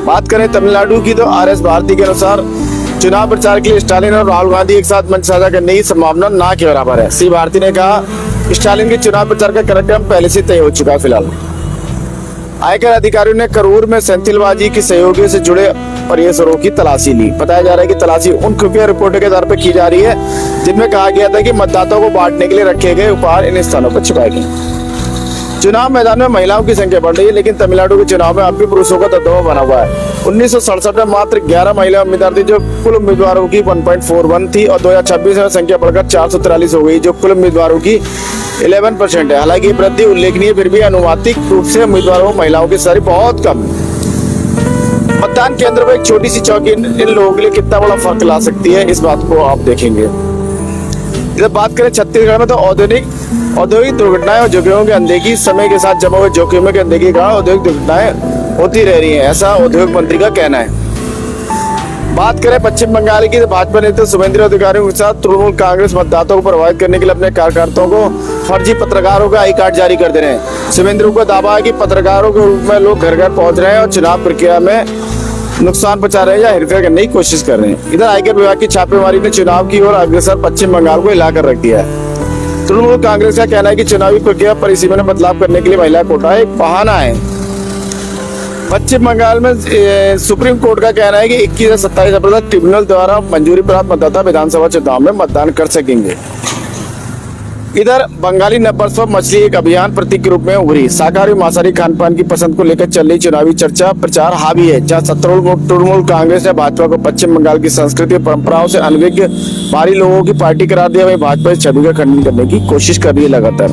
बात करें तमिलनाडु की तो आरएस भारती के अनुसार चुनाव प्रचार के लिए स्टालिन और राहुल गांधी एक साथ मंच साझा करने की संभावना ना के बराबर है। सी भारती ने कहा स्टालिन के चुनाव प्रचार का कार्यक्रम पहले से तय हो चुका है। फिलहाल आयकर अधिकारियों ने करूर में सेंथिलबाजी के सहयोगियों से जुड़े परिसरों की तलाशी ली। बताया जा रहा है कि तलाशी उन खुफिया रिपोर्टों के आधार पर की जा रही है जिनमें कहा गया था कि मतदाताओं को बांटने के लिए रखे गए उपहार इन स्थानों पर छुपाए गए। चुनाव मैदान में महिलाओं की संख्या बढ़ रही है, लेकिन तमिलनाडु के चुनाव में अब भी पुरुषों का दबदबा बना हुआ है। 1967 में मात्र 11 महिला उम्मीदवार थी जो कुल उम्मीदवारों की 1.41 थी और 2026 में संख्या बढ़कर 443 हो गई जो कुल उम्मीदवारों की 11% है। हालांकि वृद्धि उल्लेखनीय, फिर भी अनुपातिक रूप से उम्मीदवारों महिलाओं की संख्या बहुत कम। मतदान केंद्र पर एक छोटी सी चौकी इन लोगों के लिए कितना बड़ा फर्क ला सकती है, इस बात को आप देखेंगे। इधर बात करें छत्तीसगढ़ में तो औद्योगिक दुर्घटनाएं और जोखिमों की अनदेखी, समय के साथ जमा हुए जोखिमों की अनदेखी के कारण औद्योगिक दुर्घटनाएं होती रह रही हैं, ऐसा उद्योग मंत्री का कहना है। बात करें पश्चिम बंगाल की तो भाजपा नेता शुभेंदु अधिकारी के साथ तृणमूल कांग्रेस मतदाताओं को प्रभावित करने के लिए अपने कार्यकर्ताओं को फर्जी पत्रकारों का आई कार्ड जारी कर दे रहे हैं। शुभेंदु का दावा है कि पत्रकारों के रूप में लोग घर घर पहुंच रहे हैं और चुनाव प्रक्रिया में नुकसान पहुंचा रहे हैं या हेरफेर करने की कोशिश कर रहे हैं। इधर आयकर विभाग की छापेमारी ने चुनाव की ओर अग्रसर पश्चिम बंगाल को हिलाकर रख दिया है। तृणमूल कांग्रेस का कहना है कि चुनावी प्रक्रिया परिसीमा में बदलाव करने के लिए महिला कोटा एक बहाना है। पश्चिम बंगाल में सुप्रीम कोर्ट का कहना है कि 21 से 27 अप्रैल तक ट्रिब्यूनल द्वारा मंजूरी प्राप्त मतदाता विधानसभा चुनाव में मतदान कर सकेंगे। इधर बंगाली नववर्ष पर मछली एक अभियान प्रतीक के रूप में उभरी। शाकाहारी मांसाहारी खान पान की पसंद को लेकर चल रही चुनावी चर्चा प्रचार हावी है, जहां तृणमूल कांग्रेस ने भाजपा को पश्चिम बंगाल की संस्कृति और परंपराओं से अनभिज्ञ भारी लोगों की पार्टी करार दिया। वही भाजपा इस छवि का खंडन करने की कोशिश कर रही है लगातार।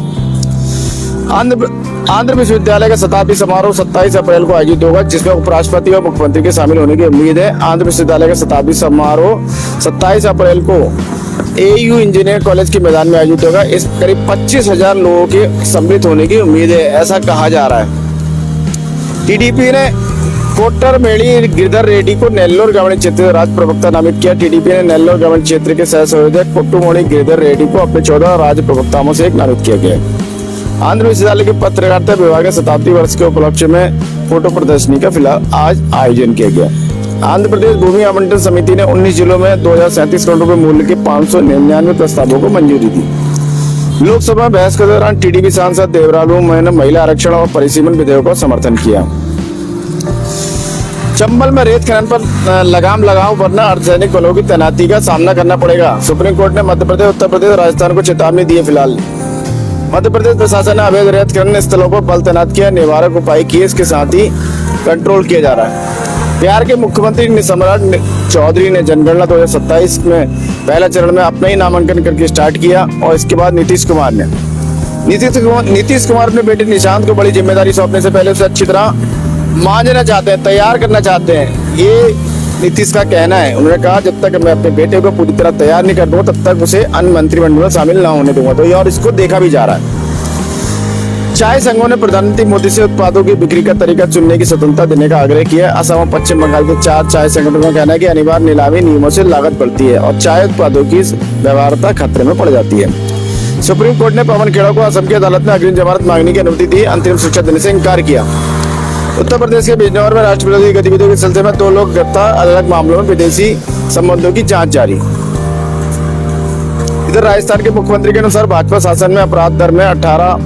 आंध्र विश्वविद्यालय का शताब्दी समारोह 27 अप्रैल को आयोजित होगा, जिसमें उपराष्ट्रपति और मुख्यमंत्री के शामिल होने की उम्मीद है। आंध्र विश्वविद्यालय का शताब्दी समारोह 27 अप्रैल को AU इंजीनियरिंग कॉलेज के मैदान में आयोजित होगा। इस करीब 25,000 लोगों के सम्मिलित होने की उम्मीद है, ऐसा कहा जा रहा है। टीडीपी ने कोट्टरमेली गिरधर रेड्डी को नेल्लोर ग्रामीण क्षेत्र राज्य प्रवक्ता नामित किया। टीडीपी ने नेल्लोर ग्रामीण क्षेत्र के सह संयोजक कोट्टुमोली गिरधर रेड्डी को अपने 14 राज्य प्रवक्ताओं से एक नामित किया गया। आंध्र विश्वविद्यालय के पत्रकारिता विभाग के शताब्दी वर्ष के उपलक्ष्य में फोटो प्रदर्शनी का फिलहाल आज आयोजन किया गया। आंध्र प्रदेश भूमि आवंटन समिति ने 19 जिलों में 2037 करोड़ रुपए मूल्य के 599 प्रस्तावों को मंजूरी दी। लोकसभा में बहस के दौरान टीडीपी सांसद देवरालू ने महिला आरक्षण और परिसीमन विधेयक का समर्थन किया। चंबल में रेत खनन पर लगाम लगाओ वरना अर्धसैनिक बलों की तैनाती का सामना करना पड़ेगा। सुप्रीम कोर्ट ने मध्य प्रदेश, उत्तर प्रदेश और राजस्थान को चेतावनी दी है। फिलहाल मध्य प्रदेश प्रशासन ने अवैध रेत खनन स्थलों पर बल तैनात किया, निवारक उपाय किए, इसके साथ ही कंट्रोल किया जा रहा है। बिहार के मुख्यमंत्री सम्राट चौधरी ने जनगणना 2027 में पहला चरण में अपना ही नामांकन करके स्टार्ट किया और इसके बाद नीतीश कुमार अपने बेटे निशांत को बड़ी जिम्मेदारी सौंपने से पहले उसे अच्छी तरह मांझना चाहते हैं, तैयार करना चाहते हैं, ये नीतीश का कहना है। उन्होंने कहा जब तक मैं अपने बेटे को पूरी तरह तैयार नहीं कर दूंगा तब तक उसे अन्य मंत्रिमंडल में शामिल ना होने दूंगा। तो और इसको देखा भी जा रहा है। चाय संघों ने प्रधानमंत्री मोदी से उत्पादों की बिक्री का तरीका चुनने की स्वतंत्रता देने का आग्रह किया। असम और पश्चिम बंगाल के 4 चाय संगठनों का कहना है कि अनिवार्य नीलामी नियमों से लागत बढ़ती है और चाय उत्पादों की व्यवहार्यता खतरे में पड़ जाती है। सुप्रीम कोर्ट ने पवन खेड़ा को असम की अदालत में अग्रिम जमानत मांगने की अनुमति दी, अंतरिम शिक्षा देने से इंकार किया। उत्तर प्रदेश के बिजनौर में राष्ट्र विरोधी गतिविधियों के सिलसिले में 2 लोग गिरफ्तार, अलग मामलों में विदेशी संबंधों की जांच जारी। इधर राजस्थान के मुख्यमंत्री के अनुसार भाजपा शासन में अपराध दर में 18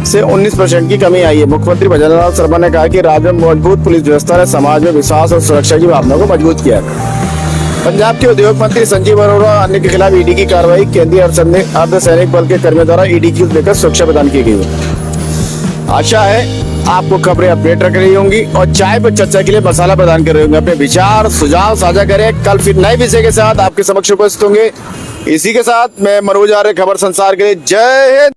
से 19% की कमी आई है। मुख्यमंत्री भजनलाल शर्मा ने कहा कि राज्य में मजबूत पुलिस व्यवस्था ने समाज में विश्वास और सुरक्षा की भावना को मजबूत किया है। पंजाब के उद्योग मंत्री संजीव अरोड़ा और अन्य के खिलाफ ईडी की कार्रवाई। केंद्रीय अर्धसैनिक बल के कर्मियों द्वारा ईडी की लेकर सुरक्षा प्रदान की गई। आशा है आपको खबरें अपडेट रख रही होंगी और चाय पर चर्चा के लिए मसाला प्रदान कर रहे होंगे। अपने विचार सुझाव साझा करें। कल फिर नए विषय के साथ आपके समक्ष उपस्थित होंगे। इसी के साथ मैं मनोज आर्य, खबर संसार के लिए जय हिंद।